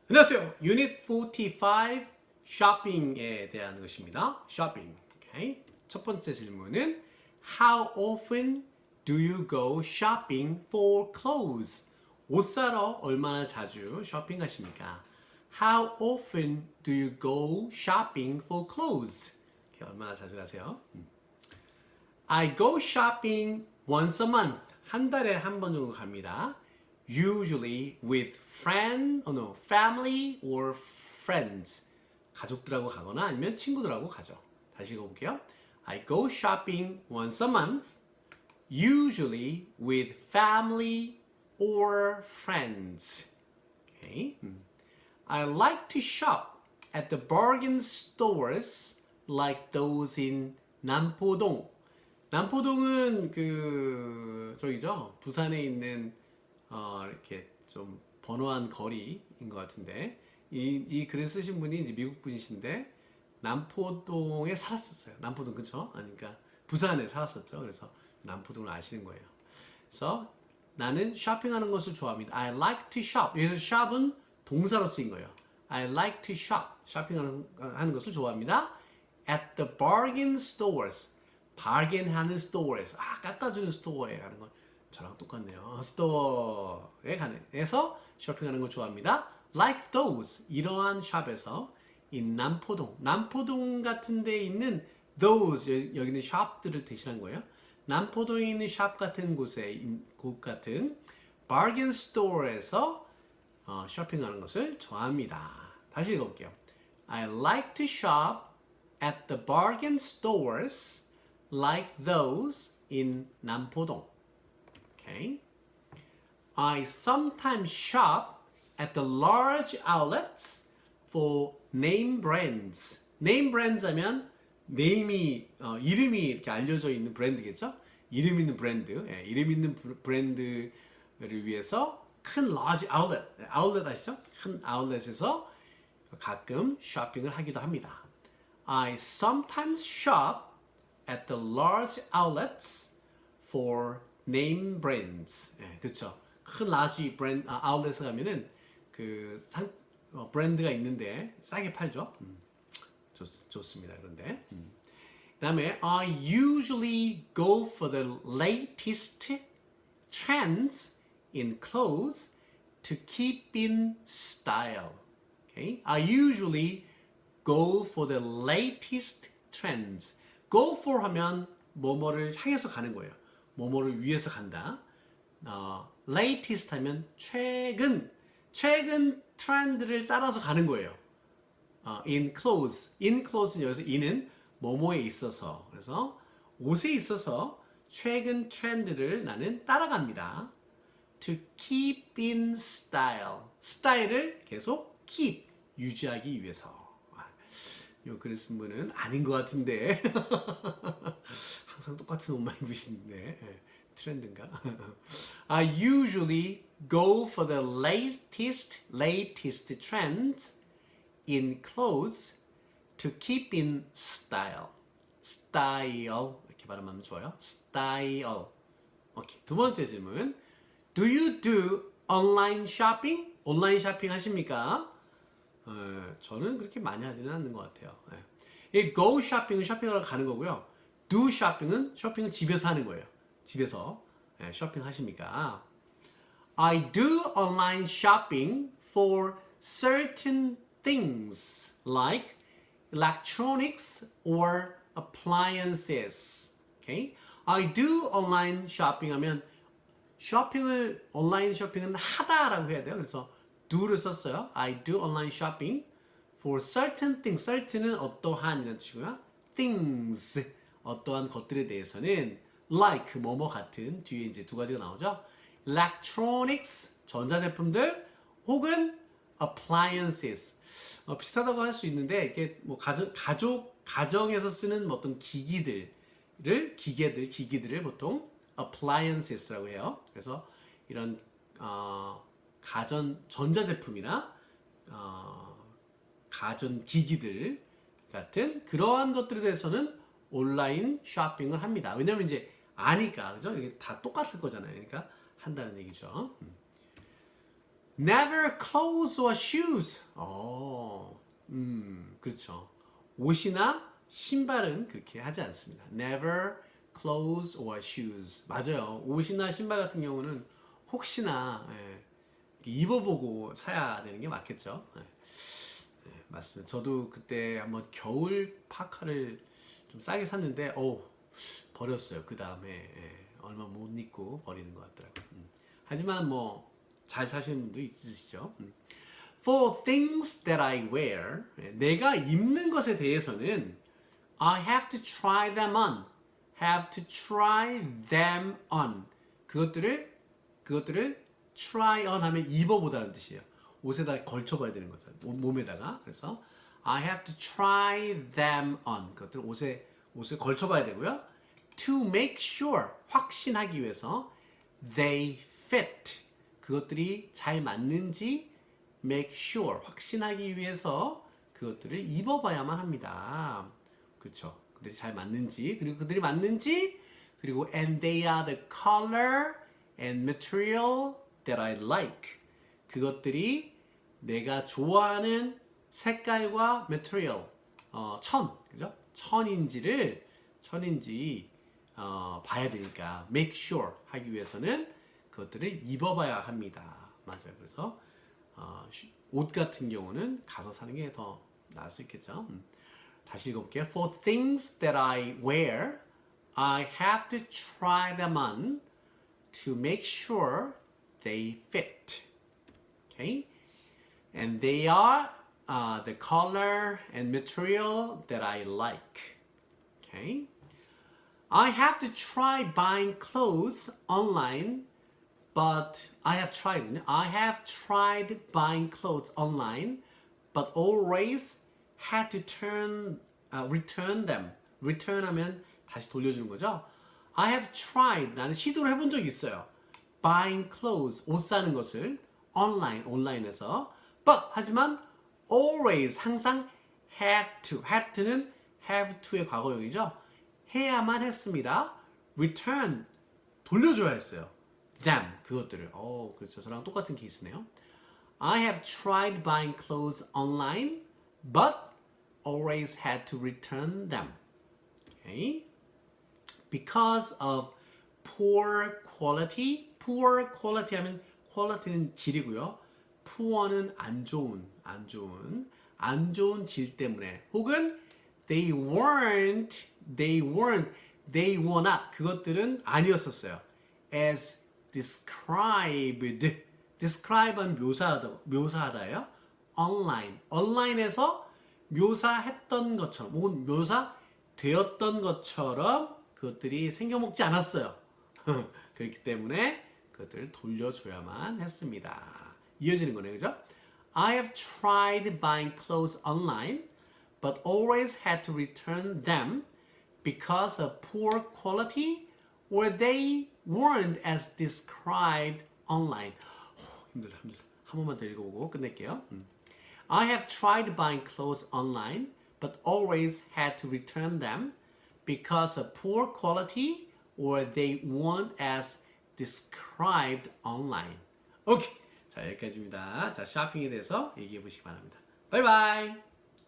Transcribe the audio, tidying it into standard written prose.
안녕하세요. 유닛 45 쇼핑에 대한 것입니다. 쇼핑. 오케이. 첫 번째 질문은 How often do you go shopping for clothes? 옷 사러 얼마나 자주 쇼핑 가십니까? How often do you go shopping for clothes? 얼마나 자주 가세요? I go shopping once a month. 한 달에 한 번 정도 갑니다. Usually with family or friends. 가족들하고 가거나 아니면 친구들하고 가죠. 다시 읽어볼게요. I go shopping once a month. Usually with family or friends. Okay. I like to shop at the bargain stores like those in 남포동. 남포동은 저기죠. 부산에 있는 이렇게 좀 번화한 거리인 것 같은데 이 글을 쓰신 분이 이제 미국 분이신데 남포동에 살았었어요. 남포동 그쵸? 그러니까 부산에 살았었죠. 그래서 남포동을 아시는 거예요. 그래서 나는 쇼핑하는 것을 좋아합니다. I like to shop. 여기서 shop은 동사로 쓰인 거예요. I like to shop. 쇼핑하는 것을 좋아합니다. At the bargain stores. bargain하는 stores. 깎아주는 스토어에 가는 건 저랑 똑같네요. 스토어에 가서 쇼핑하는 걸 좋아합니다. Like those. 이러한 샵에서 in 남포동. 남포동 같은 데 있는 those. 여기는 샵들을 대신한 거예요. 남포동에 있는 샵 같은 곳 같은 bargain store에서 쇼핑하는 것을 좋아합니다. 다시 읽어볼게요. I like to shop at the bargain stores like those in 남포동. Okay. I sometimes shop at the large outlets for name brands. name brands 하면 네임이 이름이 이렇게 알려져 있는 브랜드겠죠? 이름 있는 브랜드. 예, 이름 있는 브랜드를 위해서 큰 large outlet, outlet 아시죠? 큰 아울렛에서 가끔 쇼핑을 하기도 합니다. I sometimes shop at the large outlets for name brands. 예, 그렇죠. 큰 large brand 아울렛에 가면은 브랜드가 있는데 싸게 팔죠. 좋습니다. 그런데 그다음에 I usually go for the latest trends in clothes to keep in style. Okay? I usually go for the latest trends. Go for 하면 뭐뭐를 향해서 가는 거예요. 뭐뭐를 위해서 간다. latest 하면 최근 트렌드를 따라서 가는 거예요. in clothes. in clothes는 여기서 in은 뭐뭐에 있어서. 그래서 옷에 있어서 최근 트렌드를 나는 따라갑니다. To keep in style. 스타일을 계속 keep, 유지하기 위해서. 요 글을 쓴 분은 아닌 것 같은데 항상 똑같은 옷만 입으시는데 트렌드인가? I usually go for the latest trends in clothes to keep in style. style 이렇게 발음하면 좋아요. style. 오케이. 두 번째 질문. Do you do online shopping? 온라인 쇼핑 하십니까? 저는 그렇게 많이 하지는 않는 것 같아요. 이 go shopping은 쇼핑하러 가는 거고요. do shopping은 쇼핑을 집에서 하는 거예요. 집에서 쇼핑 하십니까? I do online shopping for certain things like electronics or appliances. Okay? I do online shopping 하면 온라인 쇼핑은 하다라고 해야 돼요. 그래서 do를 썼어요. I do online shopping for certain things. certain은 어떠한 이라는 뜻이고요. things 어떠한 것들에 대해서는 like 뭐뭐 같은 뒤에 이제 두 가지가 나오죠. electronics 전자제품들 혹은 appliances 비슷하다고 할 수 있는데 이게 뭐 가정에서 쓰는 어떤 기기들을 보통 appliances라고 해요. 그래서 이런 전자제품이나 가전 기기들 같은 그러한 것들에 대해서는 온라인 쇼핑을 합니다. 왜냐면 이제 아니까 그죠? 이게 다 똑같을 거잖아요. 그러니까 한다는 얘기죠. Never clothes or shoes. 그렇죠. 옷이나 신발은 그렇게 하지 않습니다. Never clothes or shoes. 맞아요. 옷이나 신발 같은 경우는 혹시나 입어보고 사야 되는 게 맞겠죠. 맞습니다. 저도 그때 한번 겨울 파카를 좀 싸게 샀는데, 버렸어요. 그 다음에 얼마 못 입고 버리는 것 같더라고요. 하지만 뭐 잘 사시는 분도 있으시죠. For things that I wear, 내가 입는 것에 대해서는 I have to try them on. Have to try them on. 그것들을 try on 하면 입어보다는 뜻이에요. 옷에다 걸쳐봐야 되는 거죠. 몸에다가. 그래서 I have to try them on. 그것들 옷에 걸쳐봐야 되고요. To make sure, 확신하기 위해서 they fit. 그것들이 잘 맞는지 make sure, 확신하기 위해서 그것들을 입어봐야만 합니다. 그렇죠. 그들이 잘 맞는지, 그리고 그들이 맞는지, 그리고 and they are the color and material that I like. 그것들이 내가 좋아하는 색깔과 material, 그죠? 천인지 봐야 되니까 make sure 하기 위해서는 그것들을 입어봐야 합니다. 맞아요. 그래서 옷 같은 경우는 가서 사는 게 더 나을 수 있겠죠. 다시 읽어볼게요. For things that I wear, I have to try them on to make sure they fit. Okay? And they are the color and material that I like. Okay? I have to try buying clothes online, but I have tried buying clothes online, but always had to return them. return 하면 다시 돌려주는 거죠. I have tried, 나는 시도를 해본 적이 있어요. buying clothes, 옷 사는 것을 온라인에서. but, 하지만 always, 항상 had to는 have to의 과거형이죠. 해야만 했습니다. return, 돌려줘야 했어요. them, 그것들을. 그렇죠. 저랑 똑같은 케이스네요. I have tried buying clothes online, but always had to return them. Okay? Because of poor quality. poor quality 하면 quality는 질이고요. poor는 안 좋은 질 때문에, 혹은 they were not, 그것들은 아니었었어요. as describe은 묘사하다예요. online에서 묘사했던 것처럼, 혹은 묘사되었던 것처럼 그것들이 생겨먹지 않았어요. 그렇기 때문에 그것들을 돌려줘야만 했습니다. 이어지는 거네요, 그죠? I have tried buying clothes online, but always had to return them because of poor quality or they weren't as described online. 힘들다. 한 번만 더 읽어보고 끝낼게요. I have tried buying clothes online, but always had to return them because of poor quality or they weren't as described online. 오케이. 자, 여기까지입니다. 자, 쇼핑에 대해서 얘기해 보시기 바랍니다. 바이바이.